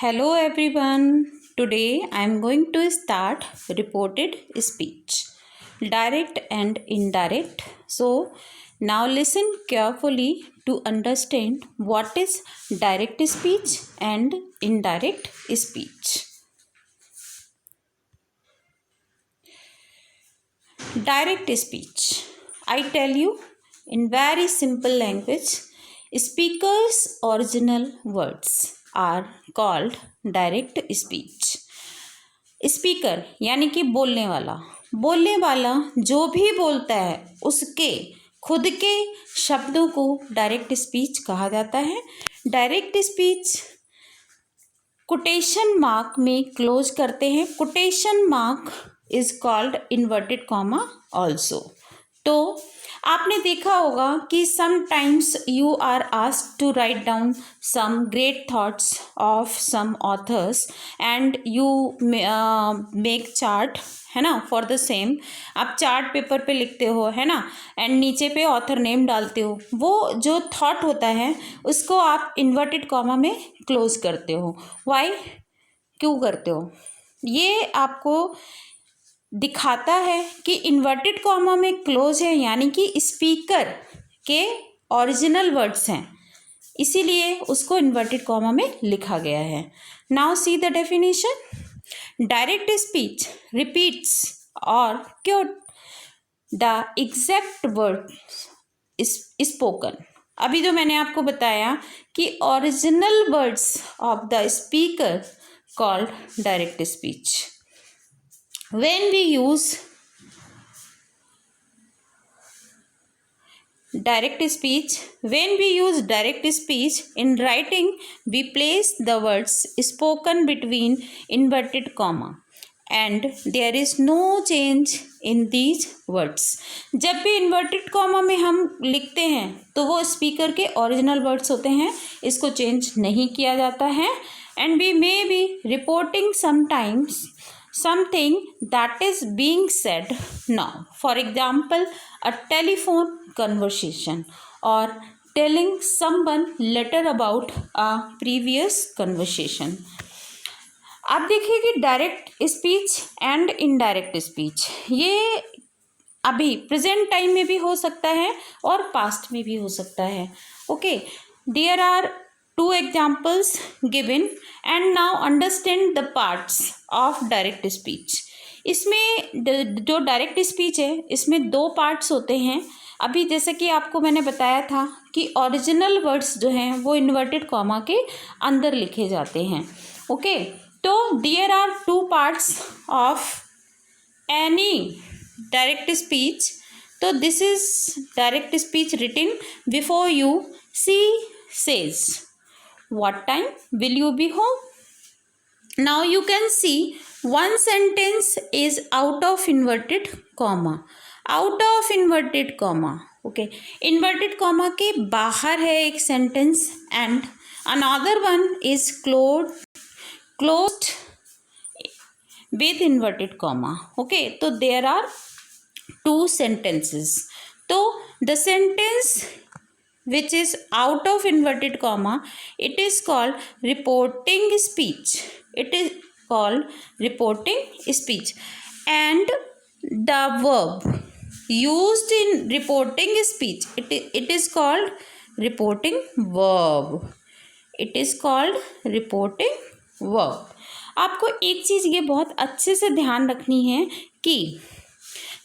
Hello everyone. Today I am going to start reported speech, direct and indirect. So now listen carefully to understand what is direct speech and indirect speech. Direct speech. I tell you in very simple language, speaker's original words are called direct speech. Speaker यानी कि बोलने वाला जो भी बोलता है उसके खुद के शब्दों को डायरेक्ट स्पीच कहा जाता है। डायरेक्ट स्पीच कोटेशन मार्क में क्लोज करते हैं। Quotation mark is called inverted comma also. तो आपने देखा होगा कि sometimes you are asked to write down some great thoughts of some authors and you make chart, है ना, फॉर द सेम। आप चार्ट पेपर पे लिखते हो, है ना, एंड नीचे पे ऑथर नेम डालते हो। वो जो थॉट होता है उसको आप इन्वर्टेड कॉमा में क्लोज करते हो। वाई, क्यों करते हो? ये आपको दिखाता है कि इन्वर्टेड कॉमा में क्लोज है, यानी कि स्पीकर के ओरिजिनल वर्ड्स हैं, इसीलिए उसको इन्वर्टेड कॉमा में लिखा गया है। Now see the definition. Direct speech repeats और quote the exact word spoken. अभी जो मैंने आपको बताया कि original words of the speaker called direct speech. When we use direct speech in writing, we place the words spoken between inverted comma and there is no change in these words. जब भी inverted comma में हम लिखते हैं तो वो speaker के original words होते हैं, इसको चेंज नहीं किया जाता है। And we may be reporting sometimes something that is being said now. For example, a telephone conversation or telling someone later about a previous conversation. अब देखिए कि direct speech and indirect speech ये अभी present time में भी हो सकता है और पास्ट में भी हो सकता है। Okay, there are two examples given and now understand the parts of direct speech. इसमें जो डायरेक्ट स्पीच है इसमें दो पार्ट्स होते हैं। अभी जैसे कि आपको मैंने बताया था कि ओरिजिनल वर्ड्स जो हैं वो इन्वर्टेड कॉमा के अंदर लिखे जाते हैं। ओके, तो there are two parts of any direct speech. तो this is direct speech written before you. See says, what time will you be home? Now you can see one sentence is out of inverted comma. Out of inverted comma. Okay, inverted comma के बाहर है एक sentence and another one is closed with inverted comma. Okay, तो there are two sentences. तो the sentence which is out of inverted comma, it is called reporting speech. It is called reporting speech. And the verb used in reporting speech, it is called reporting verb. It is called reporting verb. आपको एक चीज़ ये बहुत अच्छे से ध्यान रखनी है कि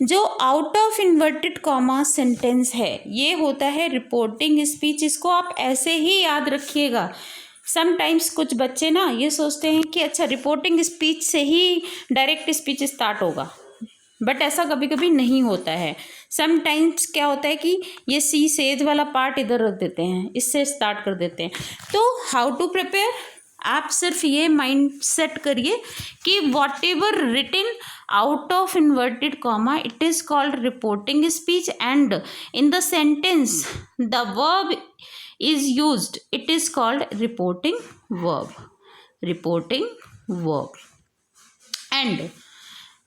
जो out of inverted comma sentence है ये होता है रिपोर्टिंग स्पीच। इसको आप ऐसे ही याद रखिएगा। समटाइम्स कुछ बच्चे ना ये सोचते हैं कि अच्छा रिपोर्टिंग स्पीच से ही डायरेक्ट स्पीच स्टार्ट होगा, बट ऐसा कभी कभी नहीं होता है। समटाइम्स क्या होता है कि ये सी सेज वाला पार्ट इधर रख देते हैं, इससे स्टार्ट कर देते हैं। तो हाउ टू प्रिपेयर, आप सिर्फ ये माइंड सेट करिए कि whatever written out of inverted comma it is called reporting speech and in the sentence the verb is used, it is called reporting verb. Reporting verb. And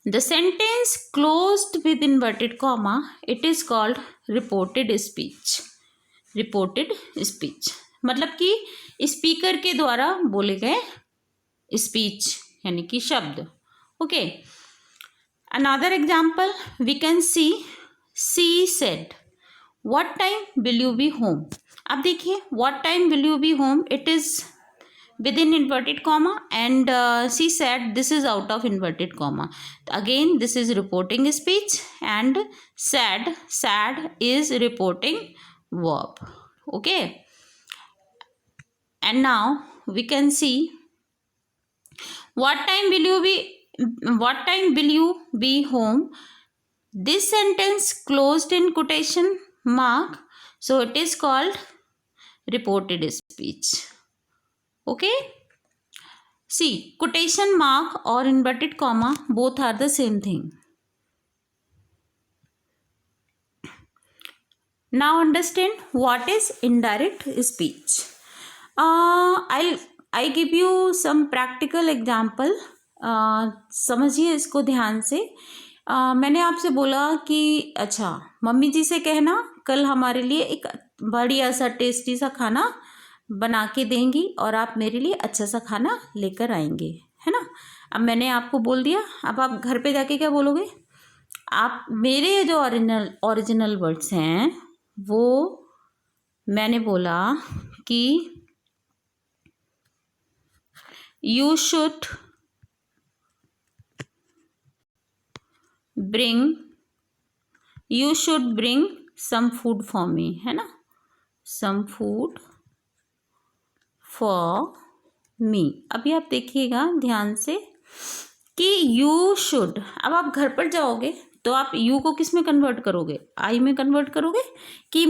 the sentence closed with inverted comma, it is called reported speech. Reported speech मतलब कि speaker के द्वारा बोले गए speech यानी कि शब्द. Okay, another example we can see said what time will you be home. अब देखिए what time will you be home, it is within inverted comma, and she said this is out of inverted comma. Again this is reporting speech, and sad is reporting verb. Okay, and now we can see what time will you be home. This sentence closed in quotation mark, so it is called reported speech. Okay, see, quotation mark or inverted comma both are the same thing. Now understand what is indirect speech. I give you some practical example. समझिए इसको ध्यान से. मैंने आपसे बोला कि अच्छा mummy जी से कहना कल हमारे लिए एक बढ़िया सा टेस्टी सा खाना बना के देंगी और आप मेरे लिए अच्छा सा खाना लेकर आएंगे, है ना. अब मैंने आपको बोल दिया, अब आप घर पे जाके क्या बोलोगे. आप मेरे जो ओरिजिनल वर्ड्स हैं वो मैंने बोला कि you should bring some food for me, है ना, सम फूड फॉर मी. अभी आप देखिएगा ध्यान से कि यू शुड. अब आप घर पर जाओगे तो आप यू को किस में कन्वर्ट करोगे, आई में कन्वर्ट करोगे कि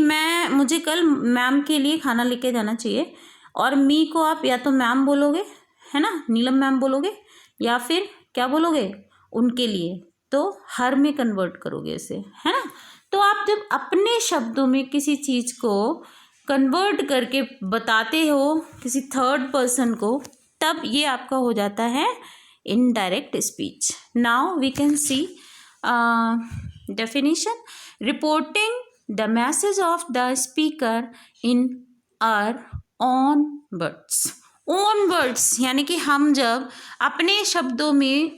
मुझे कल मैम के लिए खाना लेके जाना चाहिए, और मी को आप या तो मैम बोलोगे, है ना, नीलम मैम बोलोगे, या फिर क्या बोलोगे उनके लिए, तो हर में कन्वर्ट करोगे इसे, है ना. तो आप जब अपने शब्दों में किसी चीज़ को कन्वर्ट करके बताते हो किसी थर्ड पर्सन को, तब ये आपका हो जाता है indirect speech. Now we can see definition. Reporting the message of the speaker in our own words. Own words यानी कि हम जब अपने शब्दों में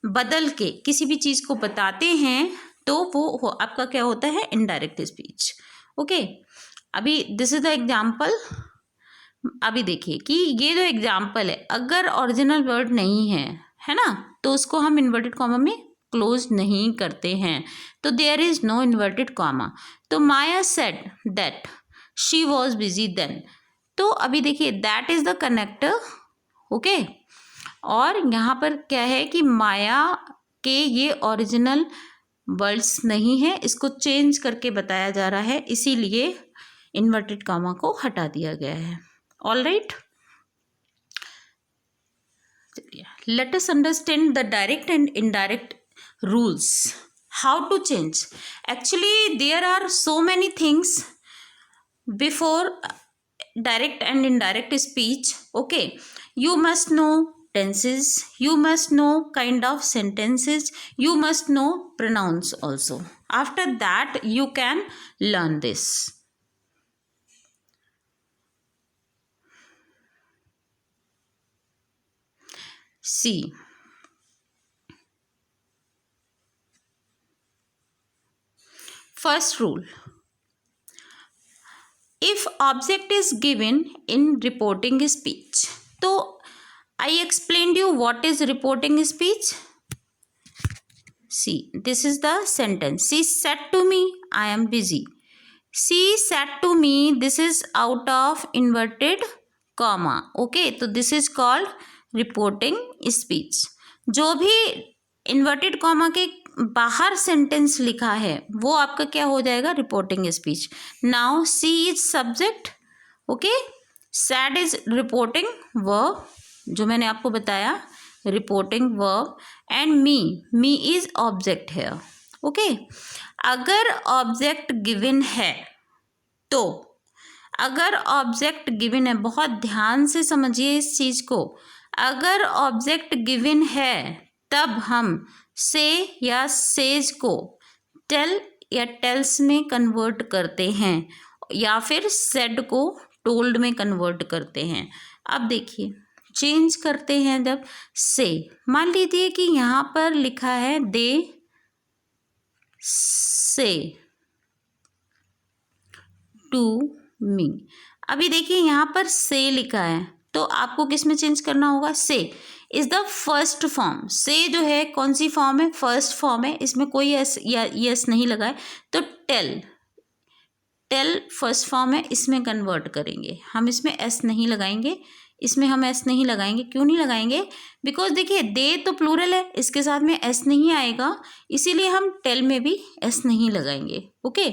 बदल के किसी भी चीज़ को बताते हैं तो वो आपका क्या होता है, इनडायरेक्ट स्पीच. ओके, अभी दिस इज द एग्जाम्पल. अभी देखिए कि ये जो एग्जाम्पल है, अगर ओरिजिनल वर्ड नहीं है, है ना, तो उसको हम इन्वर्टेड कॉमा में क्लोज नहीं करते हैं, तो there is no inverted comma. तो Maya said that she was busy then. तो अभी देखिए that is the connector. Okay, और यहाँ पर क्या है कि माया के ये ओरिजिनल वर्ड्स नहीं है, इसको चेंज करके बताया जा रहा है, इसीलिए इन्वर्टेड कॉमा को हटा दिया गया है. All right, let us understand the direct and indirect rules. How to change. Actually there are so many things before direct and indirect speech. Okay, you must know tenses, you must know kind of sentences, you must know pronouns also. After that you can learn this. See, first rule, if object is given in reporting speech. तो I explained you what is reporting speech. See, this is the sentence. She said to me, I am busy. She said to me, this is out of inverted comma. Okay, तो this is called reporting speech. जो भी inverted comma के बाहर sentence लिखा है वो आपका क्या हो जाएगा, reporting speech. Now see is subject. Okay, sad is reporting verb, जो मैंने आपको बताया reporting verb, and me is object है. ओके, अगर ऑब्जेक्ट गिवन है तो, अगर ऑब्जेक्ट गिवन है, बहुत ध्यान से समझिए इस चीज को, अगर ऑब्जेक्ट गिवन है तब हम से या सेज को टेल या टेल्स में कन्वर्ट करते हैं, या फिर सेड को टोल्ड में कन्वर्ट करते हैं. अब देखिए चेंज करते हैं जब से, मान लीजिए कि यहाँ पर लिखा है दे से टू मी। अभी देखिए यहाँ पर से लिखा है, तो आपको किस में चेंज करना होगा? से इज द फर्स्ट फॉर्म। से जो है कौन सी फॉर्म है? फर्स्ट फॉर्म है, इसमें कोई एस या यस नहीं लगा है। तो टेल, टेल फर्स्ट फॉर्म है, इसमें कन्वर्ट करेंगे हम, इसमें एस नहीं लगाएंगे, इसमें हम एस नहीं लगाएंगे। क्यों नहीं लगाएंगे? बिकॉज देखिए दे तो प्लूरल है, इसके साथ में एस नहीं आएगा, इसीलिए हम टेल में भी एस नहीं लगाएंगे। ओके,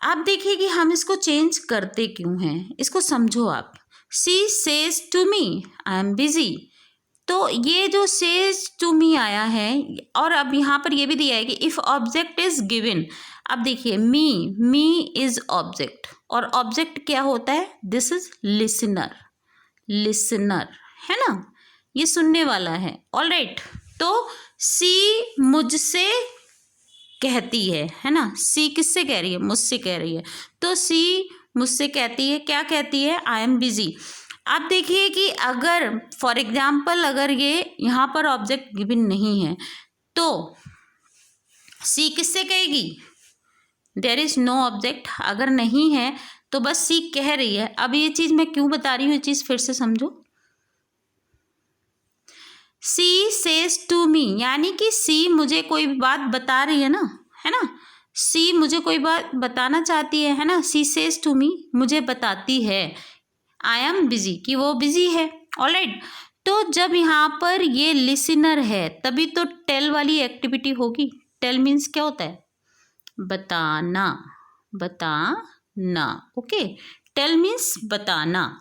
आप देखिए कि हम इसको चेंज करते क्यों हैं, इसको समझो आप। She says to me I am busy, तो ये जो सेज टू मी आया है, और अब यहाँ पर ये भी दिया है कि इफ़ ऑब्जेक्ट इज गिवन। अब देखिए मी इज ऑब्जेक्ट, और ऑब्जेक्ट क्या होता है? दिस इज लिसनर, लिसनर है ना, ये सुनने वाला है। ऑल राइट, तो सी मुझसे कहती है ना, सी किससे कह रही है? मुझसे कह रही है, तो सी मुझसे कहती है, क्या कहती है? आई एम बिजी। आप देखिए कि अगर फॉर एग्जाम्पल अगर ये यहाँ पर ऑब्जेक्ट गिवन नहीं है, तो सी किससे कहेगी? देयर इज नो ऑब्जेक्ट, अगर नहीं है तो बस सी कह रही है। अब ये चीज़ मैं क्यों बता रही हूँ, ये चीज़ फिर से समझो। सी सेज टू मी, यानी कि सी मुझे कोई बात बता रही है ना, है ना, सी मुझे कोई बात बताना चाहती है ना, सी सेज टू मी, मुझे बताती है आई एम बिजी, कि वो बिजी है। ऑलराइट, तो जब यहाँ पर ये लिसनर है तभी तो टेल वाली एक्टिविटी होगी। टेल मीन्स क्या होता है? बताना, बताना। ओके, टेल मीन्स बताना।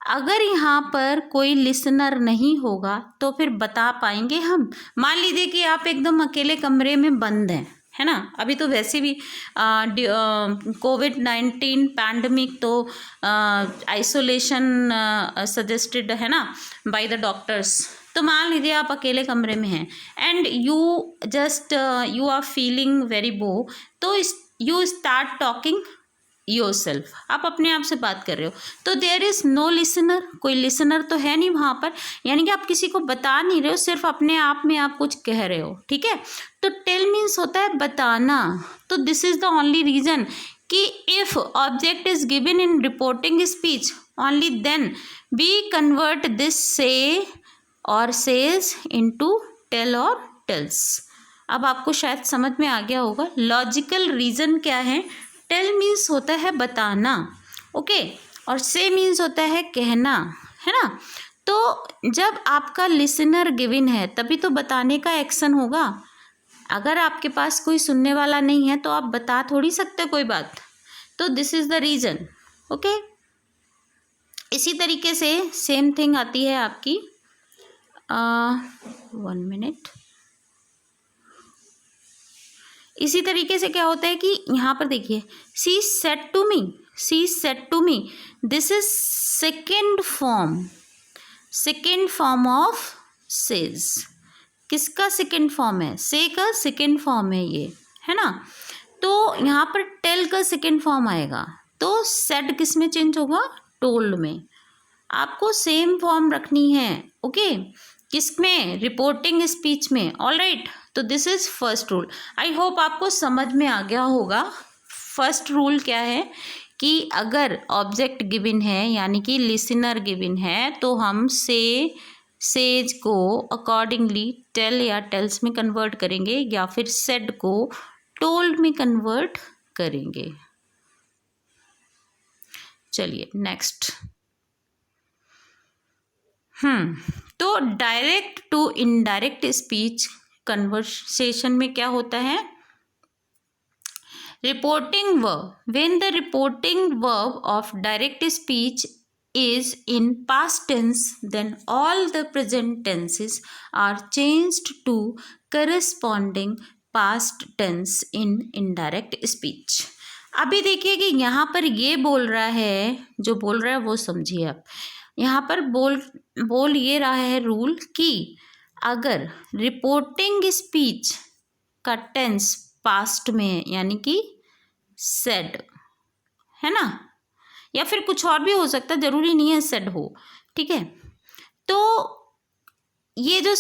अगर यहाँ पर कोई लिसनर नहीं होगा तो फिर बता पाएंगे हम? मान लीजिए कि आप एकदम अकेले कमरे में बंद हैं, है ना, अभी तो वैसे भी कोविड-19 पैंडमिक तो आइसोलेशन सजेस्टेड है ना बाय द डॉक्टर्स। तो मान लीजिए आप अकेले कमरे में हैं and you are feeling very bore, तो यू स्टार्ट टॉकिंग योरसेल्फ, आप अपने आप से बात कर रहे हो, तो देयर इज नो लिसनर, कोई लिसनर तो है नहीं वहाँ पर, यानी कि आप किसी को बता नहीं रहे हो, सिर्फ अपने आप में आप कुछ कह रहे हो। ठीक है, तो टेल मीन्स होता है बताना। तो this is the only reason कि if object is given in reporting speech only then we convert this say और सेज इनटू टेल और टेल्स। अब आपको शायद समझ में आ गया होगा लॉजिकल रीज़न क्या है। टेल मीन्स होता है बताना, ओके, और से मीन्स होता है कहना, है ना। तो जब आपका लिसनर गिवन है तभी तो बताने का एक्शन होगा। अगर आपके पास कोई सुनने वाला नहीं है तो आप बता थोड़ी सकते कोई बात। तो this is the reason. Okay, इसी तरीके से सेम थिंग आती है आपकी 1 मिनट। इसी तरीके से क्या होता है कि यहाँ पर देखिए she said to me, she said to me, this is second form of says. किसका सेकेंड फॉर्म है? से का सेकेंड फॉर्म है ये, है ना। तो यहाँ पर टेल का सेकेंड फॉर्म आएगा, तो सेड किस में चेंज होगा? टोल्ड में। आपको सेम फॉर्म रखनी है, ओके, किसमें? रिपोर्टिंग स्पीच में। ऑल राइट, तो this is first rule. I hope आपको समझ में आ गया होगा। फर्स्ट रूल क्या है कि अगर ऑब्जेक्ट गिवन है यानी कि लिसनर गिवन है तो हम सेज को अकॉर्डिंगली टेल या टेल्स में कन्वर्ट करेंगे या फिर सेड को टोल्ड में कन्वर्ट करेंगे। चलिए नेक्स्ट। तो direct to indirect speech conversation में क्या होता है? Reporting verb, when the reporting verb of direct speech is in past tense then all the present tenses are changed to corresponding past tense in indirect speech। अभी देखिए कि यहाँ पर ये बोल रहा है, जो बोल रहा है वो समझिए आप। यहाँ पर बोल ये रहा है रूल कि अगर रिपोर्टिंग स्पीच का टेंस पास्ट में है यानी कि सेड, है ना, या फिर कुछ और भी हो सकता है, ज़रूरी नहीं है सेड हो, ठीक है। तो ये जो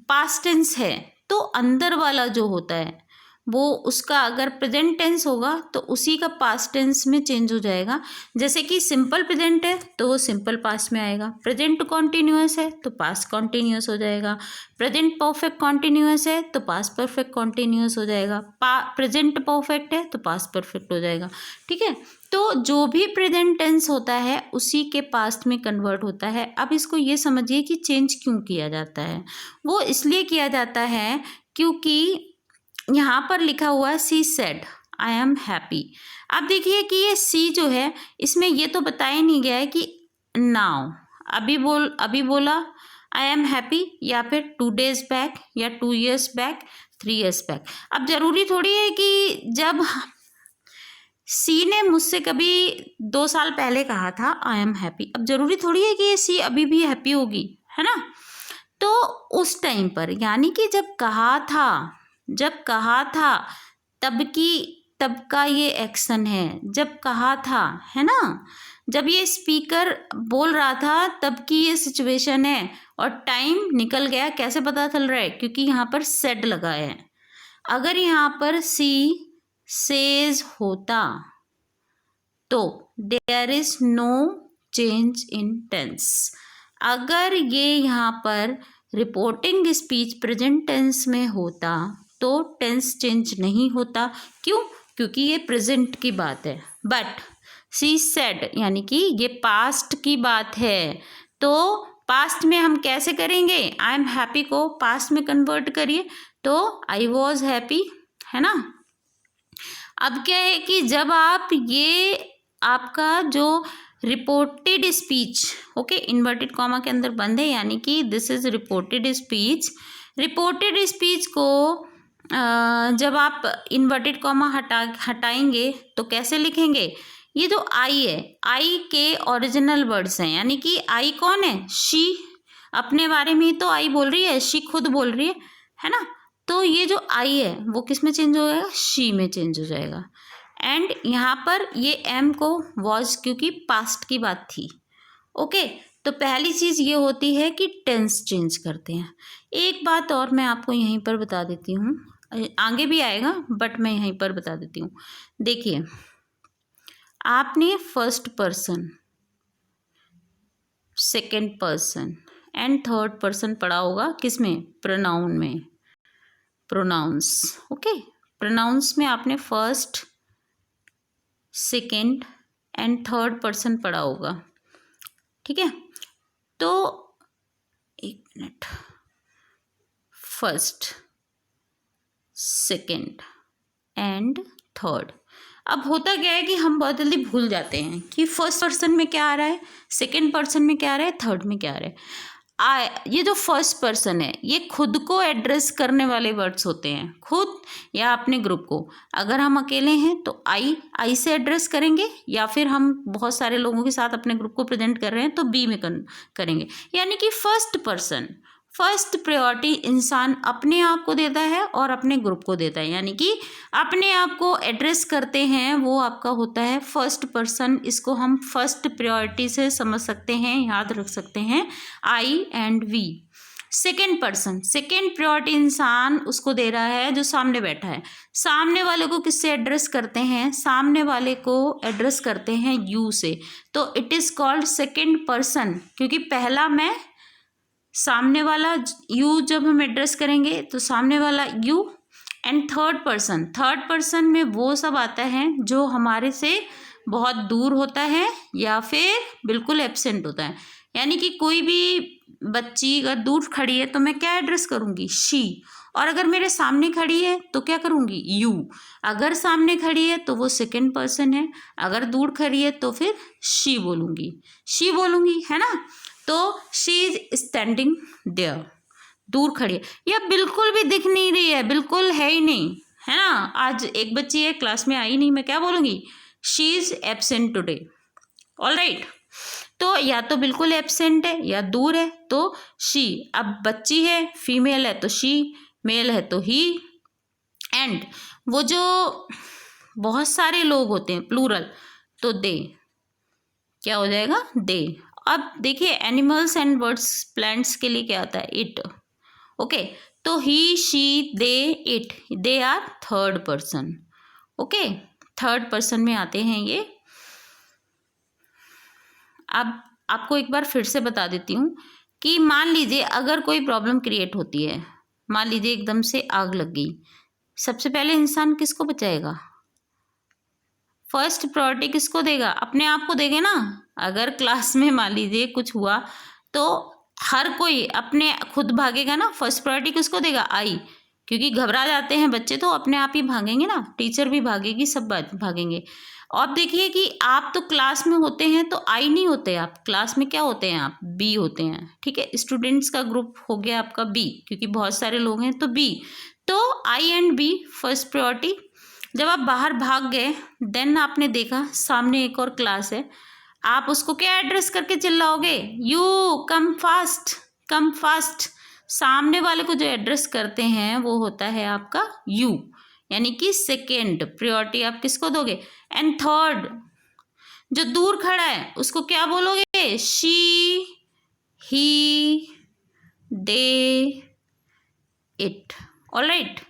पास्ट टेंस है तो अंदर वाला जो होता है वो उसका अगर प्रेजेंट टेंस होगा तो उसी का पास्ट टेंस में चेंज हो जाएगा। जैसे कि सिंपल प्रेजेंट है तो वो सिंपल पास्ट में आएगा, प्रेजेंट कॉन्टिन्यूअस है तो पास्ट कॉन्टिन्यूअस हो जाएगा, प्रेजेंट परफेक्ट कॉन्टिन्यूअस है तो पास्ट परफेक्ट कॉन्टिन्यूअस हो जाएगा, प्रेजेंट परफेक्ट है तो पास्ट परफेक्ट हो जाएगा। ठीक है, तो जो भी प्रेजेंट टेंस होता है उसी के पास्ट में कन्वर्ट होता है। अब इसको ये समझिए कि चेंज क्यों किया जाता है। वो इसलिए किया जाता है क्योंकि यहाँ पर लिखा हुआ है she said I am happy. अब देखिए कि ये सी जो है इसमें ये तो बताया नहीं गया है कि नाउ अभी बोला आई एम हैप्पी, या फिर 2 days बैक, या 2 years बैक, 3 years बैक। अब ज़रूरी थोड़ी है कि जब सी ने मुझसे कभी 2 साल पहले कहा था आई एम हैप्पी, अब ज़रूरी थोड़ी है कि ये सी अभी भी हैप्पी होगी, है ना। तो उस टाइम पर यानी कि जब कहा था तब का ये एक्शन है, जब कहा था, है ना। जब ये स्पीकर बोल रहा था तब की ये सिचुएशन है, और टाइम निकल गया कैसे पता चल रहा है, क्योंकि यहाँ पर सेड लगा है। अगर यहाँ पर सी सेज होता तो there is no change in tense. अगर ये यहाँ पर रिपोर्टिंग स्पीच प्रेजेंट टेंस में होता तो टेंस चेंज नहीं होता। क्यों? क्योंकि ये प्रेजेंट की बात है। बट शी सेड यानी कि ये पास्ट की बात है, तो पास्ट में हम कैसे करेंगे, आई एम हैप्पी को पास्ट में कन्वर्ट करिए तो आई वॉज हैप्पी, है ना। अब क्या है कि जब आप ये आपका जो reported speech, okay, inverted comma के अंदर बंद है यानी कि दिस इज रिपोर्टेड स्पीच को जब आप इन्वर्टेड कॉमा हटाएंगे तो कैसे लिखेंगे। ये जो आई है, आई के ओरिजिनल वर्ड्स हैं, यानी कि आई कौन है, शी, अपने बारे में ही तो आई बोल रही है, शी खुद बोल रही है ना। तो ये जो आई है वो किस में चेंज हो जाएगा, शी में चेंज हो जाएगा। एंड यहाँ पर ये एम को वॉज क्योंकि पास्ट की बात थी। ओके, तो पहली चीज़ ये होती है कि टेंस चेंज करते हैं। एक बात और मैं आपको यहीं पर बता देती हूँ, आगे भी आएगा बट मैं यहीं पर बता देती हूँ। देखिए, आपने first person, second person and third person पढ़ा होगा किसमें, प्रोनाउन में, प्रोनाउंस। ओके, प्रोनाउंस में आपने first, second and third person पढ़ा होगा। ठीक है, तो एक minute, first, second and third. अब होता क्या है कि हम बहुत जल्दी भूल जाते हैं कि फर्स्ट पर्सन में क्या आ रहा है, सेकेंड पर्सन में क्या आ रहा है, थर्ड में क्या आ रहा है। ये जो फर्स्ट पर्सन है ये खुद को एड्रेस करने वाले वर्ड्स होते हैं, खुद या अपने ग्रुप को। अगर हम अकेले हैं तो आई से एड्रेस करेंगे, या फिर हम बहुत सारे लोगों के साथ अपने ग्रुप को प्रेजेंट कर रहे हैं तो बी में करेंगे। यानी कि फर्स्ट पर्सन, फर्स्ट प्रायोरिटी इंसान अपने आप को देता है और अपने ग्रुप को देता है, यानी कि अपने आप को एड्रेस करते हैं, वो आपका होता है फर्स्ट पर्सन। इसको हम फर्स्ट प्रायोरिटी से समझ सकते हैं, याद रख सकते हैं, I and we. Second person, second priority इंसान उसको दे रहा है जो सामने बैठा है। सामने वाले को किससे एड्रेस करते हैं, सामने वाले को एड्रेस करते हैं यू से, तो it is called second person, क्योंकि पहला मैं, सामने वाला यू, जब हम एड्रेस करेंगे तो सामने वाला यू। एंड थर्ड पर्सन में वो सब आता है जो हमारे से बहुत दूर होता है या फिर बिल्कुल एब्सेंट होता है। यानी कि कोई भी बच्ची अगर दूर खड़ी है तो मैं क्या एड्रेस करूँगी, शी, और अगर मेरे सामने खड़ी है तो क्या करूँगी, यू। अगर सामने खड़ी है तो वो सेकेंड पर्सन है, अगर दूर खड़ी है तो फिर शी बोलूँगी, है ना। तो शी इज स्टैंडिंग देयर, दूर खड़ी है, या बिल्कुल भी दिख नहीं रही है, बिल्कुल है ही नहीं, है ना। आज एक बच्ची है क्लास में आई नहीं, मैं क्या बोलूँगी, she is absent today. All right, तो या तो बिल्कुल एब्सेंट है या दूर है तो शी। अब बच्ची है, फीमेल है तो शी, मेल है तो ही। एंड वो जो बहुत सारे लोग होते हैं प्लूरल, तो दे, क्या हो जाएगा, दे। अब देखिए एनिमल्स एंड बर्ड्स प्लांट्स के लिए क्या आता है, इट। ओके, तो he she they it, they are third person. Okay, third person में आते हैं ये। अब आपको एक बार फिर से बता देती हूँ कि मान लीजिए अगर कोई प्रॉब्लम क्रिएट होती है, मान लीजिए एकदम से आग लग गई, सबसे पहले इंसान किसको बचाएगा, फर्स्ट प्रायोरिटी किसको देगा, अपने आप को देंगे ना। अगर क्लास में मान लीजिए कुछ हुआ तो हर कोई अपने खुद भागेगा ना, फर्स्ट प्रायोरिटी किसको देगा, आई, क्योंकि घबरा जाते हैं बच्चे तो अपने आप ही भागेंगे ना, टीचर भी भागेगी, सब भागेंगे। और देखिए कि आप तो क्लास में होते हैं तो आई नहीं होते, आप क्लास में क्या होते हैं, आप बी होते हैं। ठीक है, स्टूडेंट्स का ग्रुप हो गया आपका बी, क्योंकि बहुत सारे लोग हैं तो बी, तो आई एंड बी फर्स्ट प्रायोरिटी। जब आप बाहर भाग गए, देन आपने देखा सामने एक और क्लास है, आप उसको क्या एड्रेस करके चिल्लाओगे, you come fast, come fast. सामने वाले को जो एड्रेस करते हैं वो होता है आपका यू, यानी कि सेकेंड प्रायोरिटी आप किसको दोगे। एंड थर्ड, जो दूर खड़ा है उसको क्या बोलोगे, she, he, they, it. Alright,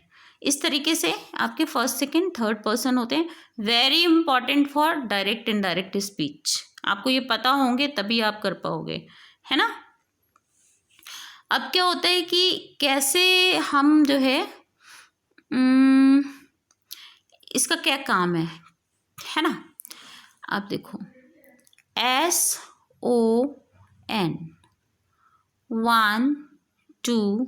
इस तरीके से आपके फर्स्ट सेकेंड थर्ड पर्सन होते हैं। Very important for direct indirect speech, आपको ये पता होंगे तभी आप कर पाओगे, है ना। अब क्या होता है कि कैसे हम जो है इसका क्या काम है ना। आप देखो SON 1 2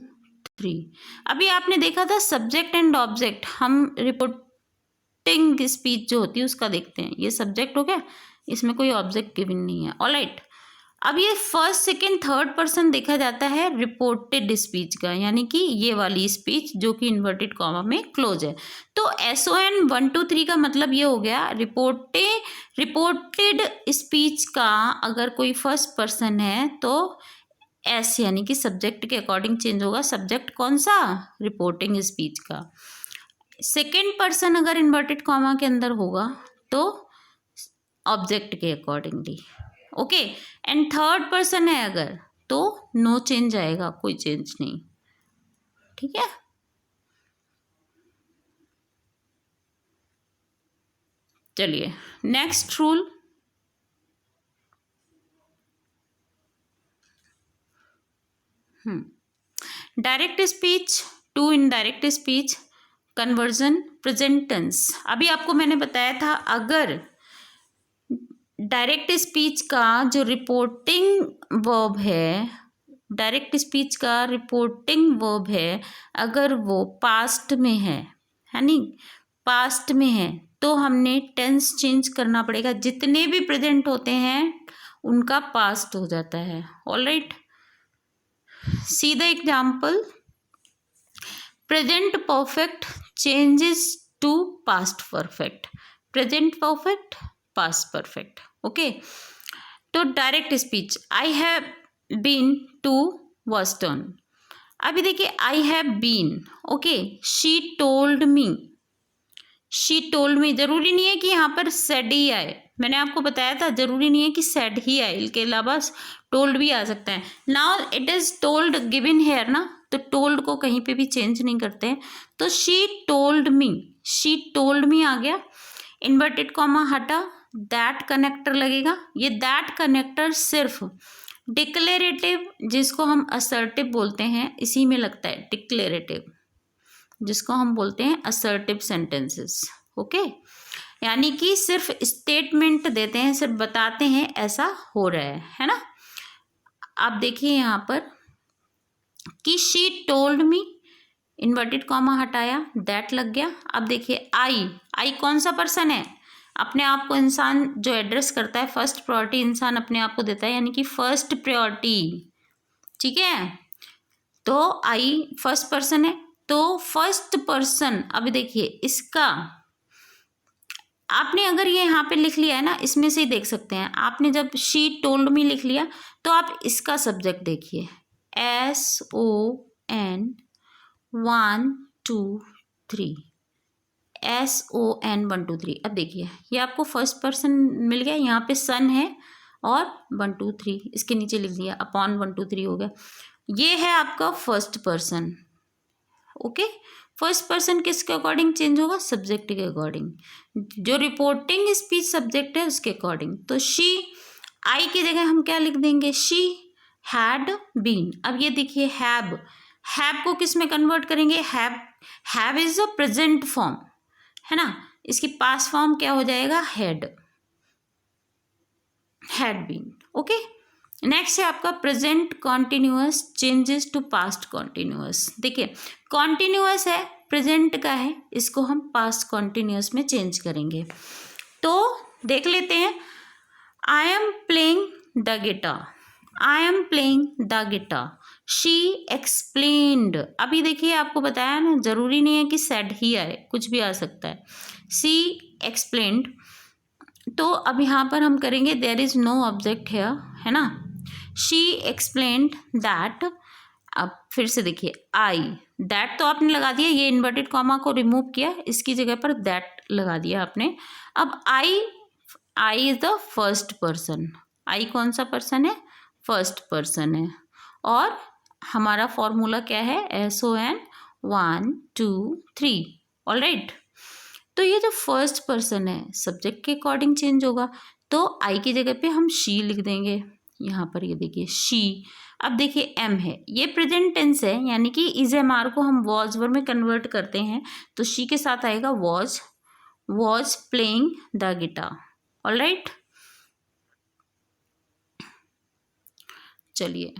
3, अभी आपने देखा था सब्जेक्ट एंड ऑब्जेक्ट, हम रिपोर्टिंग स्पीच जो होती है उसका देखते हैं, ये सब्जेक्ट हो गया, इसमें कोई ऑब्जेक्ट गिवन नहीं है। ऑलराइट, अब ये फर्स्ट सेकेंड थर्ड पर्सन देखा जाता है रिपोर्टेड स्पीच का, यानी कि ये वाली स्पीच जो कि इन्वर्टेड कॉमा में क्लोज है। तो SON 1 2 3 का मतलब ये हो गया रिपोर्टेड स्पीच का अगर कोई फर्स्ट पर्सन है तो एस यानी कि सब्जेक्ट के अकॉर्डिंग चेंज होगा। सब्जेक्ट कौन सा, रिपोर्टिंग स्पीच का। सेकेंड पर्सन अगर इन्वर्टेड कॉमा के अंदर होगा तो ऑब्जेक्ट के accordingly. Okay, and third person है अगर तो नो चेंज आएगा, कोई चेंज नहीं। ठीक है, चलिए next rule. Direct speech to indirect speech conversion present tense. अभी आपको मैंने बताया था अगर डायरेक्ट स्पीच का जो रिपोर्टिंग वर्ब है, डायरेक्ट स्पीच का रिपोर्टिंग वर्ब है, अगर वो पास्ट में है नी, पास्ट में है तो हमने टेंस चेंज करना पड़ेगा। जितने भी प्रेजेंट होते हैं उनका पास्ट हो जाता है। Alright, see the example, present perfect changes to past perfect, present perfect past perfect. Okay, तो direct speech, I have been to Boston. अभी देखिए I have been, okay, she told me, she told me, जरूरी नहीं है कि यहाँ पर said he आए, मैंने आपको बताया था जरूरी नहीं है कि सेड ही आए, इसके अलावा टोल्ड भी आ सकता है। Now it is told given here ना, तो टोल्ड को कहीं पे भी चेंज नहीं करते हैं, तो she told me, she told me आ गया, इन्वर्टेड कॉमा हटा, दैट कनेक्टर लगेगा। ये दैट कनेक्टर सिर्फ डिक्लेरेटिव जिसको हम असर्टिव बोलते हैं इसी में लगता है, डिक्लेरेटिव जिसको हम बोलते हैं असर्टिव सेंटेंसेस। ओके, यानी कि सिर्फ स्टेटमेंट देते हैं, सिर्फ बताते हैं ऐसा हो रहा है ना। आप देखिए यहाँ पर कि she told me, inverted comma हटाया, दैट लग गया। अब देखिए आई, आई कौन सा पर्सन है, अपने आप को इंसान जो एड्रेस करता है, फर्स्ट प्रायोरिटी इंसान अपने आप को देता है, यानी कि फर्स्ट प्रायोरिटी। ठीक है, तो आई फर्स्ट पर्सन है, तो फर्स्ट पर्सन, अभी देखिए इसका आपने अगर ये यहाँ पे लिख लिया है ना, इसमें से ही देख सकते हैं, आपने जब शी टोल्ड मी लिख लिया तो आप इसका सब्जेक्ट देखिए, SON 1 2 3, SON 1 2 3। अब देखिए ये आपको फर्स्ट पर्सन मिल गया, यहाँ पे सन है और 1 2 3 इसके नीचे लिख दिया, अपॉन 1 2 3 हो गया। ये है आपका first person. Okay, first person किसके अकॉर्डिंग चेंज होगा? सब्जेक्ट के अकॉर्डिंग, जो रिपोर्टिंग स्पीच सब्जेक्ट है उसके अकॉर्डिंग। तो शी, आई की जगह हम क्या लिख देंगे? She had been. अब ये देखिए हैव, हैव को किस में कन्वर्ट करेंगे? Have is a present form है ना, इसकी पास्ट फॉर्म क्या हो जाएगा? Had been. ओके, नेक्स्ट है आपका present continuous changes to past continuous. देखिए कॉन्टिन्यूअस है, प्रेजेंट का है, इसको हम पास्ट कॉन्टिन्यूअस में चेंज करेंगे। तो देख लेते हैं, I am playing the guitar, I am playing the guitar, she explained. अभी देखिए आपको बताया ना, जरूरी नहीं है कि सेड ही आए, कुछ भी आ सकता है। शी एक्सप्लेन्ड, तो अब यहाँ पर हम करेंगे there is no object here, है ना। शी एक्सप्लेन्ड दैट, अब फिर से देखिए आई, दैट तो आपने लगा दिया, ये इन्वर्टेड कॉमा को रिमूव किया, इसकी जगह पर दैट लगा दिया आपने। अब I is the first person, आई कौन सा पर्सन है? फर्स्ट पर्सन है। और हमारा फॉर्मूला क्या है? SON 1 2 3। ऑलराइट, तो ये जो फर्स्ट पर्सन है सब्जेक्ट के अकॉर्डिंग चेंज होगा, तो आई की जगह पे हम शी लिख देंगे। यहाँ पर ये देखिए शी। अब देखिए एम है, ये प्रेजेंट टेंस है, यानी कि इज एम आर को हम वॉज वर्ब में कन्वर्ट करते हैं, तो शी के साथ आएगा was playing the guitar. Alright, चलिए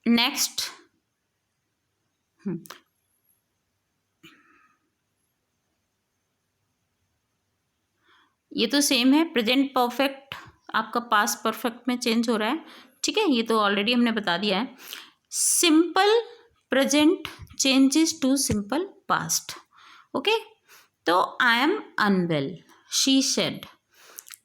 नेक्स्ट, ये तो सेम है, प्रेजेंट परफेक्ट आपका पास्ट परफेक्ट में चेंज हो रहा है, ठीक है, ये तो ऑलरेडी हमने बता दिया है। Simple present changes to simple past. Okay, तो I am unwell, she said.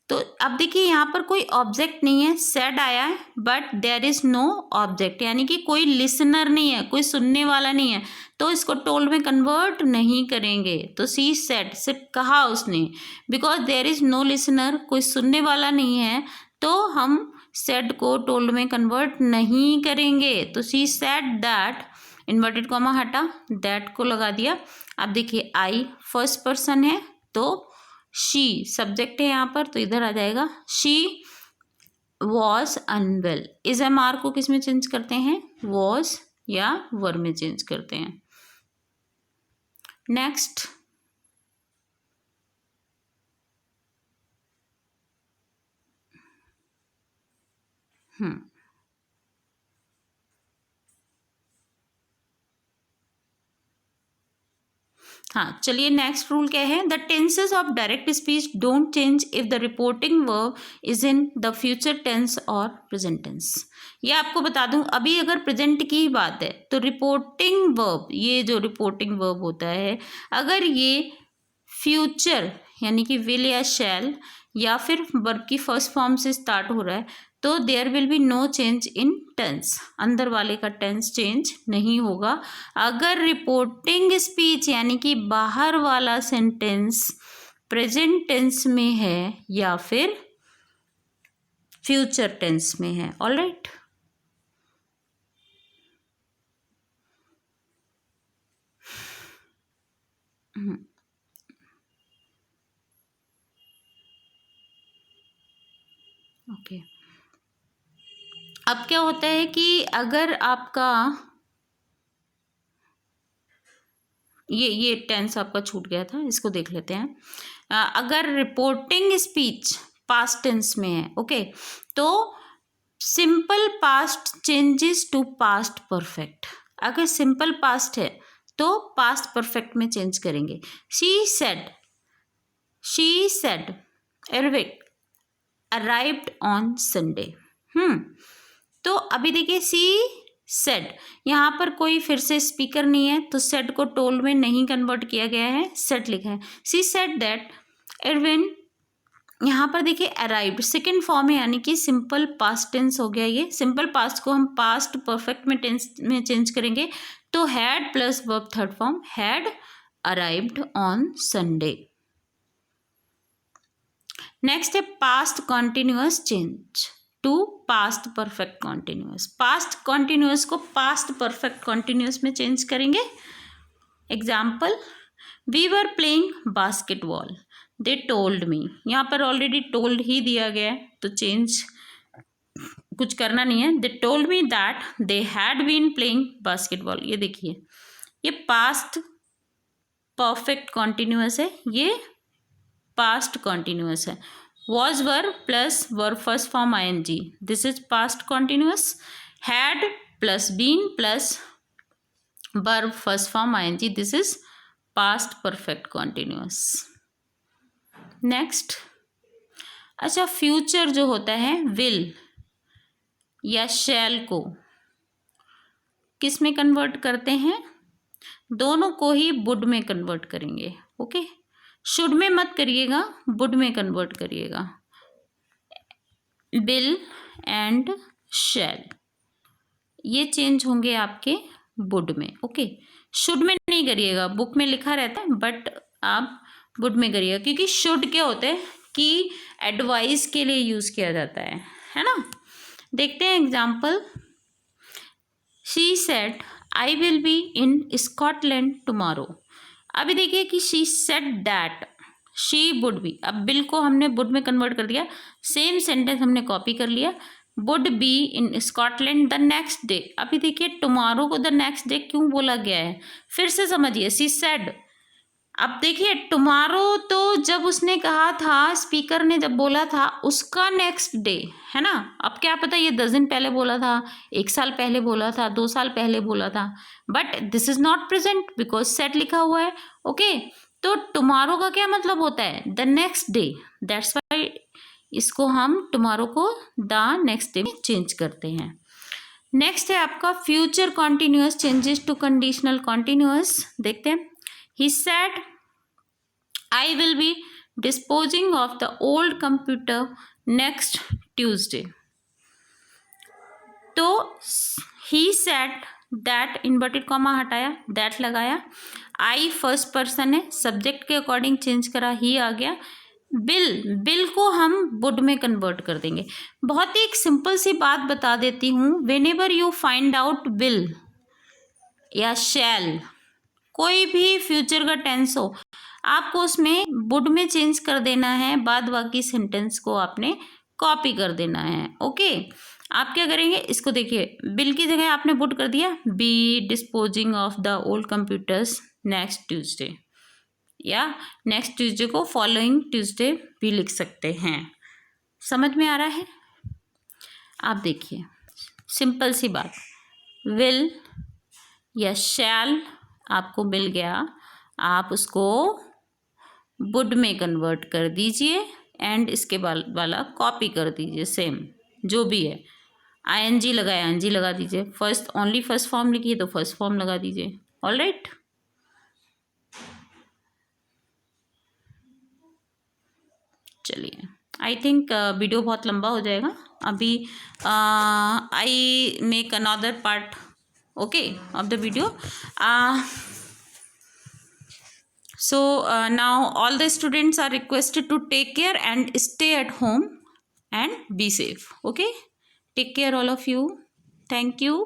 तो अब देखिए यहाँ पर कोई ऑब्जेक्ट नहीं है, सेड आया है but there is no object, यानी कि कोई लिसनर नहीं है, कोई सुनने वाला नहीं है, तो इसको टोल्ड में कन्वर्ट नहीं करेंगे। तो सी सेड, सिर्फ कहा उसने, because there is no listener, कोई सुनने वाला नहीं है, तो हम सेड को टोल्ड में कन्वर्ट नहीं करेंगे। तो she said that, inverted comma हटा, दैट को लगा दिया। अब देखिए आई फर्स्ट पर्सन है, तो शी सब्जेक्ट है यहाँ पर, तो इधर आ जाएगा she was unwell. Is am are को किस में चेंज करते हैं? वॉज या वर में चेंज करते हैं। नेक्स्ट, हाँ चलिए, नेक्स्ट रूल क्या है? The tenses of direct speech don't change if the reporting verb is in the future tense और प्रेजेंट टेंस। ये आपको बता दूं, अभी अगर प्रेजेंट की ही बात है तो रिपोर्टिंग वर्ब, ये जो रिपोर्टिंग वर्ब होता है, अगर ये फ्यूचर यानी कि विल या शैल या फिर वर्ब की फर्स्ट फॉर्म से स्टार्ट हो रहा है, तो there will be no change in tense, अंदर वाले का टेंस चेंज नहीं होगा। अगर रिपोर्टिंग स्पीच यानी कि बाहर वाला सेंटेंस प्रेजेंट टेंस में है या फिर फ्यूचर टेंस में है। Alright, okay. अब क्या होता है कि अगर आपका ये टेंस आपका छूट गया था, इसको देख लेते हैं। अगर रिपोर्टिंग स्पीच पास्ट टेंस में है, ओके, तो simple past changes to past perfect. अगर सिंपल पास्ट है तो पास्ट परफेक्ट में चेंज करेंगे। She said Erwick arrived on Sunday. तो अभी देखिए सी सेड, यहाँ पर कोई फिर से स्पीकर नहीं है, तो सेड को टोल्ड में नहीं कन्वर्ट किया गया है, सेड लिखा है। सी सेड दैट एरविन यहाँ पर देखिए अराइव्ड सेकेंड फॉर्म है, यानी कि सिंपल पास्ट टेंस हो गया। ये सिंपल पास्ट को हम पास्ट परफेक्ट में टेंस में चेंज करेंगे तो had plus verb third form, had arrived on Sunday. Next है past continuous change to past perfect continuous. Past continuous को पास्ट परफेक्ट कॉन्टिन्यूअस में चेंज करेंगे। Example, we were playing basketball, they told me. यहाँ पर already told he दिया गया है तो चेंज कुछ करना नहीं है। They told me that they had been playing basketball. ये देखिए ये पास्ट परफेक्ट कॉन्टिन्यूअस है, ये पास्ट कॉन्टिन्यूअस है। Was verb plus verb first form I N G, this is past continuous. Had plus been plus verb first form I N G, this is past perfect continuous. Next, अच्छा future जो होता है will या शैल को किस में कन्वर्ट करते हैं? दोनों को ही वुड में कन्वर्ट करेंगे। ओके, शुड में मत करिएगा, वुड में कन्वर्ट करिएगा। विल एंड शैल ये चेंज होंगे आपके वुड में। ओके, शुड में नहीं करिएगा, बुक में लिखा रहता है बट आप वुड में करिएगा, क्योंकि शुड क्या होते हैं कि एडवाइस के लिए यूज़ किया जाता है ना। देखते हैं example, she said I will be in Scotland tomorrow. अभी देखिए कि she said that, she would be, अब बिल को हमने वुड में कन्वर्ट कर दिया, सेम सेंटेंस हमने कॉपी कर लिया, would be in Scotland the next day. अभी देखिए टुमारो को द नेक्स्ट डे क्यों बोला गया है, फिर से समझिए, शी सेड। अब देखिए टुमारो तो जब उसने कहा था, स्पीकर ने जब बोला था उसका नेक्स्ट डे है ना। अब क्या पता ये 10 दिन पहले बोला था, 1 साल पहले बोला था, 2 साल पहले बोला था, but this is not present because set लिखा हुआ है। ओके, तो टुमारो का क्या मतलब होता है? The next day, that's why इसको हम टुमारो को द नेक्स्ट डे में चेंज करते हैं। नेक्स्ट है आपका future continuous changes to conditional continuous. देखते हैं, he said I will be disposing of the old computer next Tuesday। तो he said that inverted comma हटाया, that लगाया, I फर्स्ट पर्सन है, सब्जेक्ट के अकॉर्डिंग चेंज करा, ही आ गया। बिल को हम वुड में कन्वर्ट कर देंगे। बहुत ही एक सिंपल सी बात बता देती हूँ, whenever you find out will या shall, कोई भी फ्यूचर का टेंस हो, आपको उसमें वुड में चेंज कर देना है, बाद बाकी सेंटेंस को आपने कॉपी कर देना है। ओके, आप क्या करेंगे, इसको देखिए, बिल की जगह आपने वुड कर दिया, be disposing of the old computers next Tuesday, या नेक्स्ट ट्यूसडे को फॉलोइंग ट्यूसडे भी लिख सकते हैं। समझ में आ रहा है? आप देखिए सिंपल सी बात, विल या शैल आपको मिल गया, आप उसको वुड में कन्वर्ट कर दीजिए एंड इसके वाला कॉपी कर दीजिए, सेम जो भी है। आईएनजी लगाया, एनजी लगा दीजिए, फर्स्ट ओनली फर्स्ट फॉर्म लिखिए तो फर्स्ट फॉर्म लगा दीजिए। ऑलराइट, चलिए, आई थिंक वीडियो बहुत लंबा हो जाएगा अभी। I make another part okay of the video. So now all the students are requested to take care and stay at home and be safe. Okay, take care all of you. Thank you.